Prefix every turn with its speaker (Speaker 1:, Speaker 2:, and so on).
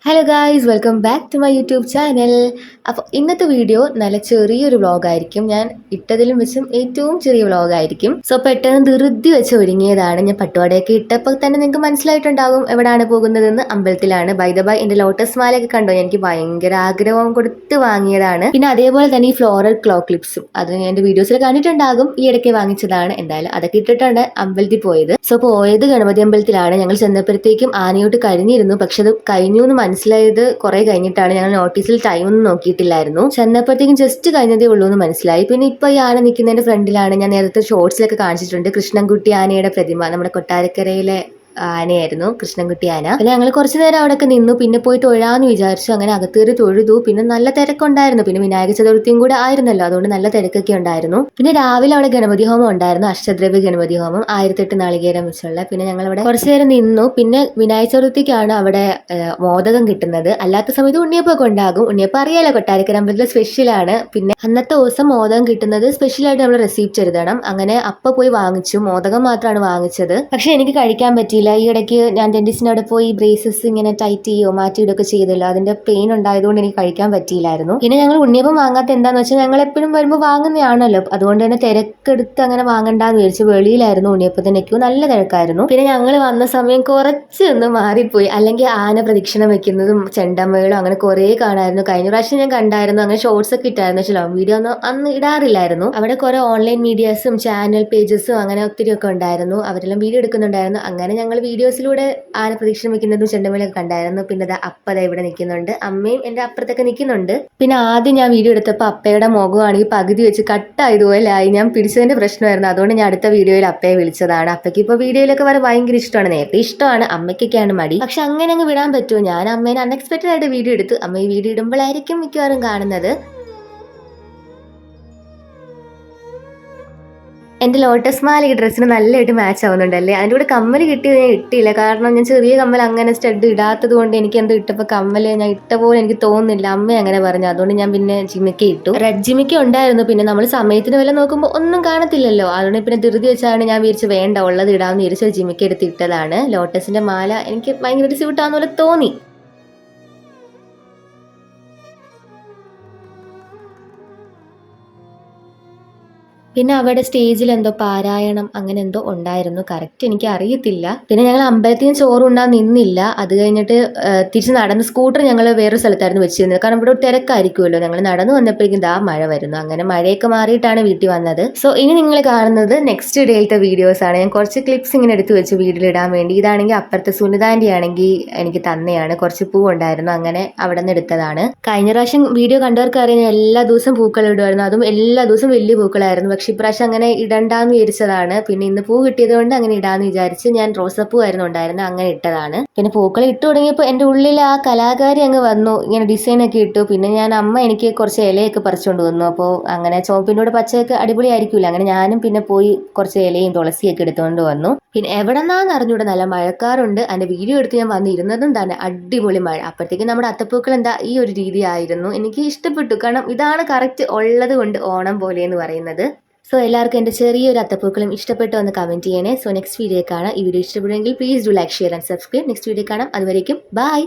Speaker 1: Hello guys, welcome back to my YouTube channel. അപ്പോൾ ഇന്നത്തെ video നല്ല ചെറിയൊരു വ്ളോഗായിരിക്കും. ഞാൻ ഇട്ടതിലും വെച്ചും ഏറ്റവും ചെറിയ വ്ളോഗായിരിക്കും. സോ പെട്ടെന്ന് ധൃതി വെച്ച് ഒരുങ്ങിയതാണ്. ഞാൻ പട്ടുപാടയൊക്കെ ഇട്ടപ്പോൾ തന്നെ നിങ്ങൾക്ക് മനസ്സിലായിട്ടുണ്ടാകും എവിടെയാണ് പോകുന്നതെന്ന്. അമ്പലത്തിലാണ്. ബൈ ദ ബൈ എൻ്റെ ലോട്ടസ് മാലയൊക്കെ കണ്ടോ? എനിക്ക് ഭയങ്കര ആഗ്രഹം കൊടുത്ത് വാങ്ങിയതാണ്. പിന്നെ അതേപോലെ തന്നെ ഈ ഫ്ലോറൽ ക്ലോ ക്ലിപ്സും അത് ഞാൻ എൻ്റെ വീഡിയോസിൽ കണ്ടിട്ടുണ്ടാകും. ഈ ഇടയ്ക്ക് വാങ്ങിച്ചതാണ്. എന്തായാലും അതൊക്കെ ഇട്ടിട്ടാണ് അമ്പലത്തിൽ പോയത്. സോ പോയത് ഗണപതി അമ്പലത്തിലാണ്. ഞങ്ങൾ ചെന്നപ്പോഴത്തേക്കും ആനയോട്ട് കഴിഞ്ഞിരുന്നു. പക്ഷെ അത് കഴിഞ്ഞു എന്ന് മനസ്സിലായത് കുറെ കഴിഞ്ഞിട്ടാണ്. ഞങ്ങൾ നോട്ടീസിൽ ടൈം ഒന്നും നോക്കിയിട്ടില്ലായിരുന്നു. ചെന്നപ്പോഴത്തേക്കും ജസ്റ്റ് കഴിഞ്ഞതേ ഉള്ളൂ എന്ന് മനസ്സിലായി. പിന്നെ ഇപ്പൊ ഈ ആന നിൽക്കുന്നതിന്റെ ഫ്രണ്ടിലാണ് ഞാൻ നേരത്തെ ഷോർട്സിലൊക്കെ കാണിച്ചിട്ടുണ്ട് കൃഷ്ണൻകുട്ടി ആനയുടെ പ്രതിമ. നമ്മുടെ കൊട്ടാരക്കരയിലെ ആനയായിരുന്നു കൃഷ്ണൻകുട്ടി ആന. പിന്നെ ഞങ്ങൾ കുറച്ചു നേരം അവിടെയൊക്കെ നിന്നു. പിന്നെ പോയി തൊഴാന്ന് വിചാരിച്ചു. അങ്ങനെ അകത്തേറി തൊഴുതു. പിന്നെ നല്ല തിരക്കുണ്ടായിരുന്നു. പിന്നെ വിനായക ചതുർത്ഥിയും കൂടെ ആയിരുന്നല്ലോ, അതുകൊണ്ട് നല്ല തിരക്കൊക്കെ ഉണ്ടായിരുന്നു. പിന്നെ രാവിലെ അവിടെ ഗണപതി ഹോമം ഉണ്ടായിരുന്നു. അഷ്ടദ്രവ്യ ഗണപതി ഹോമം 1008 നാളികേരം വെച്ചുള്ള. പിന്നെ ഞങ്ങൾ അവിടെ കുറച്ചു നേരം നിന്നു. പിന്നെ വിനായക ചതുർത്ഥിക്കാണ് അവിടെ മോദകം കിട്ടുന്നത്. അല്ലാത്ത സമയത്ത് ഉണ്ണിയപ്പൊക്കെ ഉണ്ടാകും. ഉണ്ണിയപ്പം അറിയാലോ, കൊട്ടാരക്കര അമ്പലത്തിലെ സ്പെഷ്യലാണ്. പിന്നെ അന്നത്തെ ദിവസം മോദകം കിട്ടുന്നത് സ്പെഷ്യലായിട്ട് നമ്മൾ റെസിപ്റ്റ് എഴുതണം. അങ്ങനെ അപ്പ പോയി വാങ്ങിച്ചു. മോദകം മാത്രമാണ് വാങ്ങിച്ചത്. പക്ഷെ എനിക്ക് കഴിക്കാൻ പറ്റിയില്ല. ഈ ഇടയ്ക്ക് ഞാൻ ഡെന്റിസ്റ്റിൻ്റെ അവിടെ പോയി ബ്രേസസ് ഇങ്ങനെ ടൈറ്റ് ചെയ്യുകയോ മാറ്റിയിടുകയൊക്കെ ചെയ്തല്ലോ. അതിന്റെ പെയിൻ ഉണ്ടായതുകൊണ്ട് എനിക്ക് കഴിക്കാൻ പറ്റിയില്ലായിരുന്നു. പിന്നെ ഞങ്ങൾ ഉണ്ണിയപ്പം വാങ്ങാത്ത എന്താന്ന് വെച്ചാൽ ഞങ്ങൾ എപ്പോഴും വരുമ്പോൾ വാങ്ങുന്നതാണല്ലോ, അതുകൊണ്ട് തന്നെ തിരക്കെടുത്ത് അങ്ങനെ വാങ്ങണ്ടാന്ന് വിചാരിച്ചു. വെളിയിലായിരുന്നു ഉണ്ണിയപ്പത്തിന് ക്യൂ, നല്ല തിരക്കായിരുന്നു. പിന്നെ ഞങ്ങൾ വന്ന സമയം കുറച്ച് ഒന്ന് മാറിപ്പോയി. അല്ലെങ്കിൽ ആന പ്രദക്ഷിണം വെക്കുന്നതും ചെണ്ടമേളും അങ്ങനെ കുറേ കാണായിരുന്നു. കഴിഞ്ഞ പ്രാവശ്യം ഞാൻ കണ്ടായിരുന്നു. അങ്ങനെ ഷോർട്സ് ഒക്കെ ഇട്ടായിരുന്നു. പക്ഷേ ലോങ് വീഡിയോ ഒന്നും അന്ന് ഇടാറില്ലായിരുന്നു. അവിടെ കുറെ ഓൺലൈൻ മീഡിയാസും ചാനൽ പേജസും അങ്ങനെ ഒത്തിരി ഒക്കെ ഉണ്ടായിരുന്നു. അവരെല്ലാം വീഡിയോ എടുക്കുന്നുണ്ടായിരുന്നു. അങ്ങനെ ഞങ്ങൾ വീഡിയോസിലൂടെ ആന പ്രദക്ഷിണം വെക്കുന്നതും ചെണ്ടമേളൊക്കെ കണ്ടായിരുന്നു. പിന്നെ അപ്പത ഇവിടെ നിൽക്കുന്നുണ്ട്, അമ്മയും എൻ്റെ അപ്പുറത്തൊക്കെ നിൽക്കുന്നുണ്ട്. പിന്നെ ആദ്യം ഞാൻ വീഡിയോ എടുത്തപ്പോൾ അപ്പയുടെ മുഖമാണെങ്കിൽ പകുതി വെച്ച് കട്ടായതുപോലെ ആയി. ഞാൻ പിടിച്ചതിന്റെ പ്രശ്നമായിരുന്നു. അതുകൊണ്ട് ഞാൻ അടുത്ത വീഡിയോയിൽ അപ്പയെ വിളിച്ചതാണ്. അപ്പയ്ക്ക് ഇപ്പോൾ വീഡിയോയിലൊക്കെ വരെ ഭയങ്കര ഇഷ്ടമാണ്. നേരത്തെ ഇഷ്ടമാണ്, അമ്മയ്ക്കൊക്കെയാണ് മടി. പക്ഷെ അങ്ങനെ അങ്ങ് വിടാൻ പറ്റുമോ? ഞാൻ അമ്മേനെ അൺഎക്സ്പെക്റ്റഡ് ആയിട്ട് വീഡിയോ എടുത്തു. അമ്മ ഈ വീഡിയോ ഇടുമ്പോഴായിരിക്കും മിക്കവാറും കാണുന്നത്. എൻ്റെ ലോട്ടസ് മാല ഈ ഡ്രസ്സിന് നല്ലതായിട്ട് മാച്ച് ആവുന്നുണ്ടല്ലേ. അതിൻ്റെ കൂടെ കമ്മൽ കിട്ടിയത് ഞാൻ ഇട്ടില്ല. കാരണം ഞാൻ ചെറിയ കമ്മൽ അങ്ങനെ സ്റ്റഡ് ഇടാത്തത് കൊണ്ട് എനിക്ക് എന്തോ ഇട്ടപ്പോൾ കമ്മൽ ഞാൻ ഇട്ട പോലെ എനിക്ക് തോന്നുന്നില്ല. അമ്മ അങ്ങനെ പറഞ്ഞു. അതുകൊണ്ട് ഞാൻ പിന്നെ ജിമിക്ക ഇട്ടു. റെഡ് ജിമിക്ക ഉണ്ടായിരുന്നു. പിന്നെ നമ്മൾ സമയത്തിന് വില നോക്കുമ്പോൾ ഒന്നും കാണത്തില്ലല്ലോ. അതുകൊണ്ട് പിന്നെ ധൃതി വെച്ചാണ് ഞാൻ വിരിച്ച് വേണ്ട, ഉള്ളത് ഇടാമെന്ന് വിരിച്ച് ഒരു ജിമിക്ക എടുത്ത് ഇട്ടതാണ്. ലോട്ടസിന്റെ മാല എനിക്ക് ഭയങ്കര സ്യൂട്ടാവുന്ന പോലെ തോന്നി. പിന്നെ അവിടെ സ്റ്റേജിൽ എന്തോ പാരായണം അങ്ങനെ എന്തോ ഉണ്ടായിരുന്നു. കറക്റ്റ് എനിക്ക് അറിയത്തില്ല. പിന്നെ ഞങ്ങൾ അമ്പലത്തിൽ നിന്ന് ചോറുണ്ടാൻ നിന്നില്ല. അത് കഴിഞ്ഞിട്ട് തിരിച്ച് നടന്ന് സ്കൂട്ടർ ഞങ്ങൾ വേറൊരു സ്ഥലത്തായിരുന്നു വെച്ചിരുന്നത്. കാരണം ഇവിടെ തിരക്കായിരിക്കുമല്ലോ. ഞങ്ങൾ നടന്നു വന്നപ്പോഴേക്കും മഴ വരുന്നു. അങ്ങനെ മഴയൊക്കെ മാറിയിട്ടാണ് വീട്ടിൽ വന്നത്. സോ ഇനി നിങ്ങൾ കാണുന്നത് നെക്സ്റ്റ് ഡേയിലത്തെ വീഡിയോസ് ആണ്. ഞാൻ കുറച്ച് ക്ലിപ്സ് ഇങ്ങനെ എടുത്തു വെച്ചു വീഡിയോയിൽ ഇടാൻ വേണ്ടി. ഇതാണെങ്കിൽ അപ്പുറത്തെ സുനിതാൻ്റെ ആണെങ്കിൽ എനിക്ക് തന്നെയാണ്. കുറച്ച് പൂ ഉണ്ടായിരുന്നു, അങ്ങനെ അവിടെ നിന്ന് എടുത്തതാണ്. കഴിഞ്ഞ പ്രാവശ്യം വീഡിയോ കണ്ടവർക്ക് അറിയാം, എല്ലാ ദിവസവും പൂക്കൾ ഇടുമായിരുന്നു. അതും എല്ലാ ദിവസവും വലിയ പൂക്കളായിരുന്നു. പക്ഷെ ഇപ്രാവശ്യം അങ്ങനെ ഇടണ്ടാന്ന് വിചാരിച്ചതാണ്. പിന്നെ ഇന്ന് പൂ കിട്ടിയത് കൊണ്ട് അങ്ങനെ ഇടാന്ന് വിചാരിച്ച് ഞാൻ റോസപ്പൂ ആയിരുന്നു ഉണ്ടായിരുന്നത്, അങ്ങനെ ഇട്ടതാണ്. പിന്നെ പൂക്കൾ ഇട്ട് തുടങ്ങിയപ്പോൾ എൻ്റെ ഉള്ളിൽ ആ കലാകാരി അങ്ങ് വന്നു. ഇങ്ങനെ ഡിസൈൻ ഒക്കെ ഇട്ടു. പിന്നെ അമ്മ എനിക്ക് കുറച്ച് ഇലയൊക്കെ പറിച്ചുകൊണ്ട് വന്നു. അപ്പോൾ അങ്ങനെ ചോപ്പിനോട് പച്ചയൊക്കെ അടിപൊളിയായിരിക്കില്ല. അങ്ങനെ ഞാനും പിന്നെ പോയി കുറച്ച് ഇലയും തുളസിയൊക്കെ എടുത്തുകൊണ്ട് വന്നു. പിന്നെ എവിടെന്നാന്ന് അറിഞ്ഞൂടെ, നല്ല മഴക്കാറുണ്ട്. അതിന്റെ വീഡിയോ എടുത്ത് ഞാൻ വന്നിരുന്നതും തന്നെ അടിപൊളി മഴ. അപ്പോഴത്തേക്കും നമ്മുടെ അത്തപ്പൂക്കൾ എന്താ ഈ ഒരു രീതിയായിരുന്നു. എനിക്ക് ഇഷ്ടപ്പെട്ടു. കാരണം ഇതാണ് കറക്റ്റ് ഉള്ളത് കൊണ്ട് ഓണം പോലെ എന്ന് പറയുന്നത്. സോ എല്ലാവർക്കും എൻ്റെ ചെറിയൊരു അത്തപ്പൂക്കളും ഇഷ്ടപ്പെട്ടോ എന്ന് കമൻറ്റ് ചെയ്യണേ. സോ നെക്സ്റ്റ് വീഡിയോ കാണാം. ഈ വീഡിയോ ഇഷ്ടപ്പെടുമെങ്കിൽ please do like, share and subscribe. Next video കാണാം. അതുവരേക്കും ബൈ.